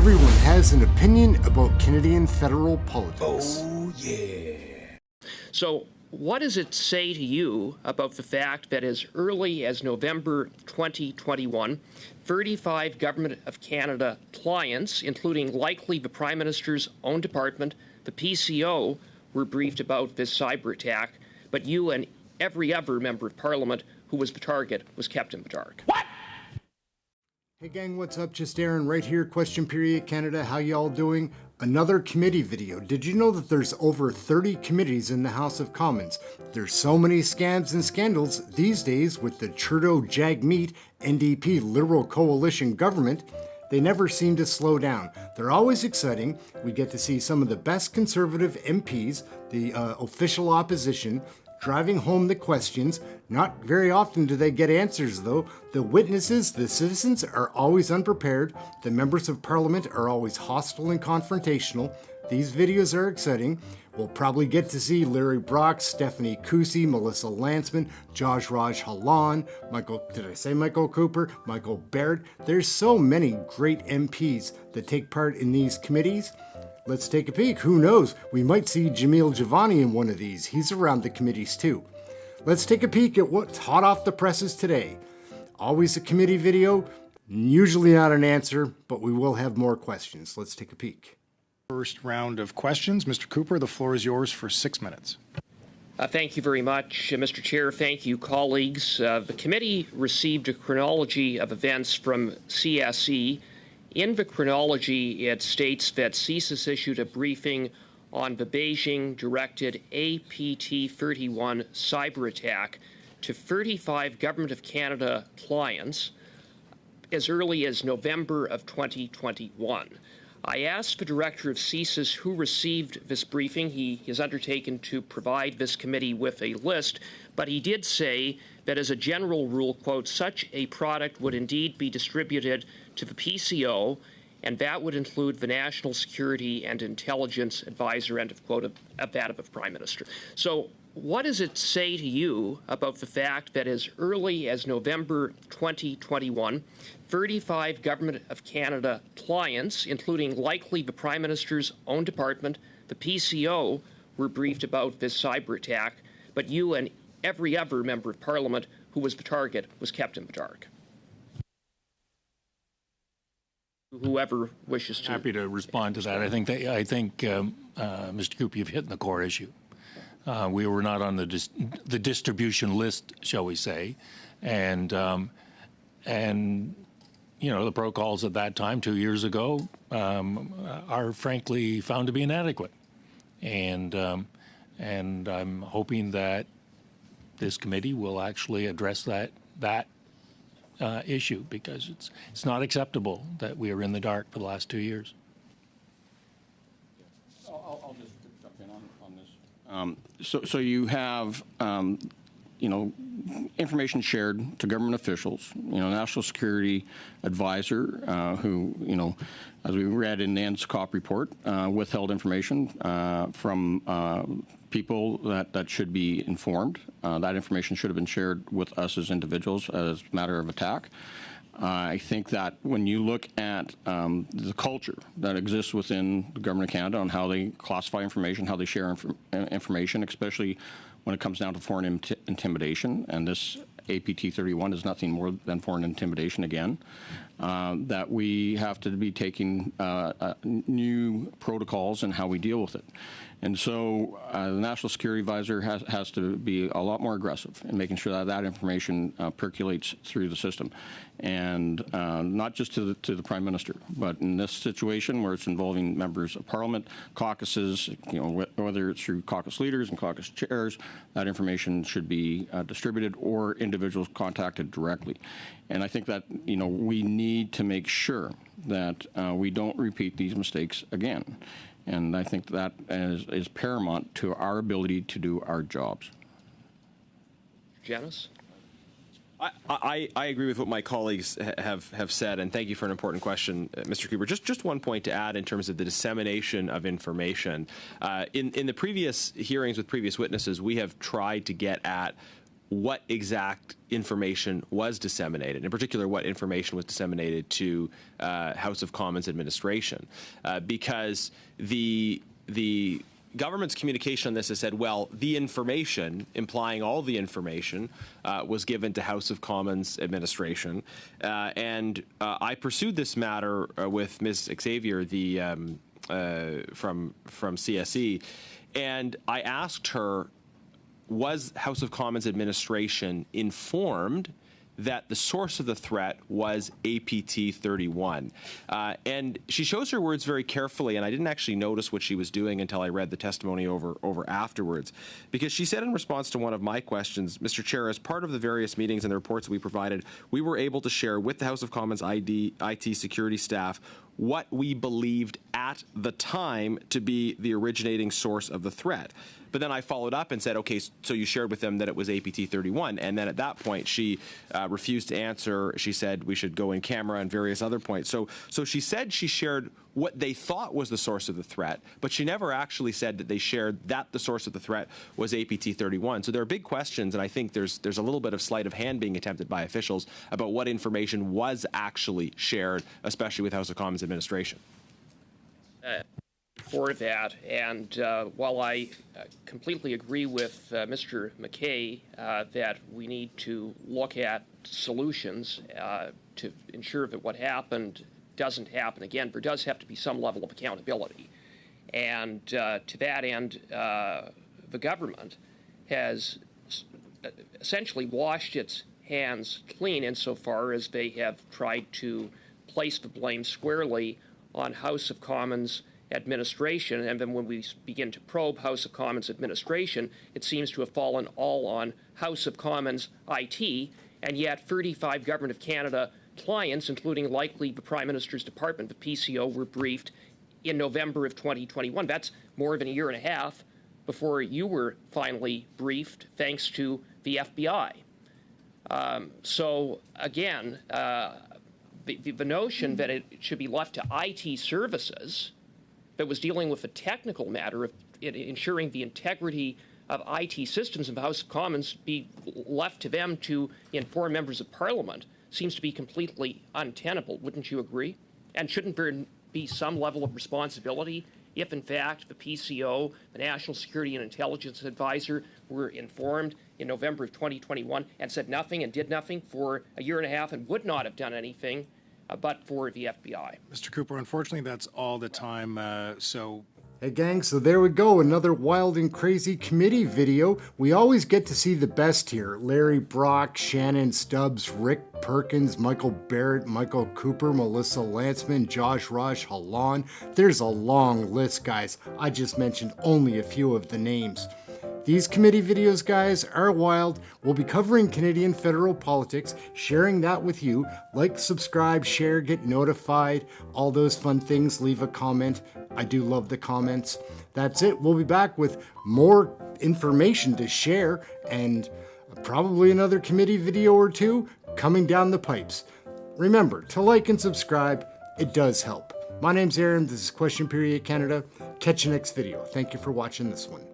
Everyone has an opinion about Canadian federal politics. Oh, yeah. So what does it say to you about the fact that as early as November 2021, 35 Government of Canada clients, including likely the Prime Minister's own department, the PCO, were briefed about this cyber attack, but you and every other member of Parliament who was the target was kept in the dark? What? Hey gang, what's up? Just Aaron right here, Question Period Canada. How y'all doing? Another committee video. Did you know that there's over 30 committees in the House of Commons? There's so many scams and scandals these days with the Trudeau Jagmeet NDP Liberal Coalition government. They never seem to slow down. They're always exciting. We get to see some of the best Conservative MPs, the official opposition, driving home the questions. Not very often do they get answers though. The witnesses, the citizens, are always unprepared. The members of Parliament are always hostile and confrontational. These videos are exciting. We'll probably get to see Larry Brock, Stephanie Cousy, Melissa Lantsman, Josh Raj Halan, Michael Cooper, Michael Baird. There's so many great MPs that take part in these committees. Let's take a peek. Who knows? We might see Jamil Javani in one of these. He's around the committees too. Let's take a peek at what's hot off the presses today. Always a committee video, usually not an answer, but we will have more questions. Let's take a peek. First round of questions. Mr. Cooper, the floor is yours for 6 minutes. Thank you very much, Mr. Chair. Thank you, colleagues. The committee received a chronology of events from CSE. In the chronology, it states that CSIS issued a briefing on the Beijing-directed APT-31 cyber attack to 35 Government of Canada clients as early as November of 2021. I asked the director of CSIS who received this briefing. He has undertaken to provide this committee with a list, but he did say that as a general rule, quote, such a product would indeed be distributed to the PCO, and that would include the National Security and Intelligence Advisor, end of quote, of that of the Prime Minister. So what does it say to you about the fact that as early as November 2021, 35 Government of Canada clients, including likely the Prime Minister's own department, the PCO, were briefed about this cyber attack, but you and every other member of Parliament who was the target was kept in the dark? Whoever wishes to. Happy to respond to that. I think Mr. Cooper, you've hit the core issue. We were not on the distribution list, shall we say, and you know, the protocols at that time, 2 years ago, are frankly found to be inadequate, and I'm hoping that this committee will actually address that issue, because it's not acceptable that we are in the dark for the last 2 years. I'll just jump in on this. So you have, you know, information shared to government officials, you know, National Security Advisor, who, you know, as we read in the NSCOP report, withheld information from people that should be informed. That information should have been shared with us as individuals as a matter of attack. I think that when you look at the culture that exists within the Government of Canada on how they classify information, how they share information, especially when it comes down to foreign intimidation, and this APT-31 is nothing more than foreign intimidation again, that we have to be taking new protocols and how we deal with it. And so the National Security Advisor has to be a lot more aggressive in making sure that that information percolates through the system, and not just to the Prime Minister, but in this situation where it's involving members of Parliament, caucuses, you know, whether it's through caucus leaders and caucus chairs, that information should be distributed or individuals contacted directly. And I think that, you know, we need to make sure that we don't repeat these mistakes again. And I think that is paramount to our ability to do our jobs. Janice? I agree with what my colleagues have said, and thank you for an important question, Mr. Cooper. Just one point to add in terms of the dissemination of information. In the previous hearings with previous witnesses, we have tried to get at what exact information was disseminated, in particular what information was disseminated to House of Commons administration, because the government's communication on this has said, well, the information, implying all the information, was given to House of Commons administration. And I pursued this matter with Ms. Xavier, from CSE, and I asked her, was House of Commons administration informed that the source of the threat was APT 31. And she chose her words very carefully, and I didn't actually notice what she was doing until I read the testimony over afterwards. Because she said in response to one of my questions, Mr. Chair, as part of the various meetings and the reports that we provided, we were able to share with the House of Commons IT security staff what we believed at the time to be the originating source of the threat. But then I followed up and said, okay, so you shared with them that it was APT 31. And then at that point, she refused to answer. She said we should go in camera and various other points. So she said she shared what they thought was the source of the threat, but she never actually said that they shared that the source of the threat was APT 31. So there are big questions, and I think there's a little bit of sleight of hand being attempted by officials about what information was actually shared, especially with House of Commons administration. For that, and while I completely agree with Mr. McKay that we need to look at solutions to ensure that what happened doesn't happen again, there does have to be some level of accountability. And to that end, the government has essentially washed its hands clean insofar as they have tried to place the blame squarely on House of Commons administration, and then when we begin to probe House of Commons administration, it seems to have fallen all on House of Commons IT, and yet 35 Government of Canada clients, including likely the Prime Minister's Department, the PCO, were briefed in November of 2021. That's more than a year and a half before you were finally briefed, thanks to the FBI. So again, the notion that it should be left to IT services that was dealing with the technical matter of ensuring the integrity of IT systems in the House of Commons be left to them to inform members of Parliament seems to be completely untenable. Wouldn't you agree? And shouldn't there be some level of responsibility if, in fact, the PCO, the National Security and Intelligence Advisor, were informed in November of 2021 and said nothing and did nothing for a year and a half and would not have done anything but for the FBI? Mr. Cooper, unfortunately, that's all the time. Hey gang, so there we go, another wild and crazy committee video. We always get to see the best here. Larry Brock, Shannon Stubbs, Rick Perkins, Michael Barrett, Michael Cooper, Melissa Lantzman, Josh Raj, Halan. There's a long list, guys. I just mentioned only a few of the names. These committee videos, guys, are wild. We'll be covering Canadian federal politics, sharing that with you. Like, subscribe, share, get notified, all those fun things. Leave a comment. I do love the comments. That's it. We'll be back with more information to share and probably another committee video or two coming down the pipes. Remember to like and subscribe. It does help. My name's Aaron. This is Question Period Canada. Catch you next video. Thank you for watching this one.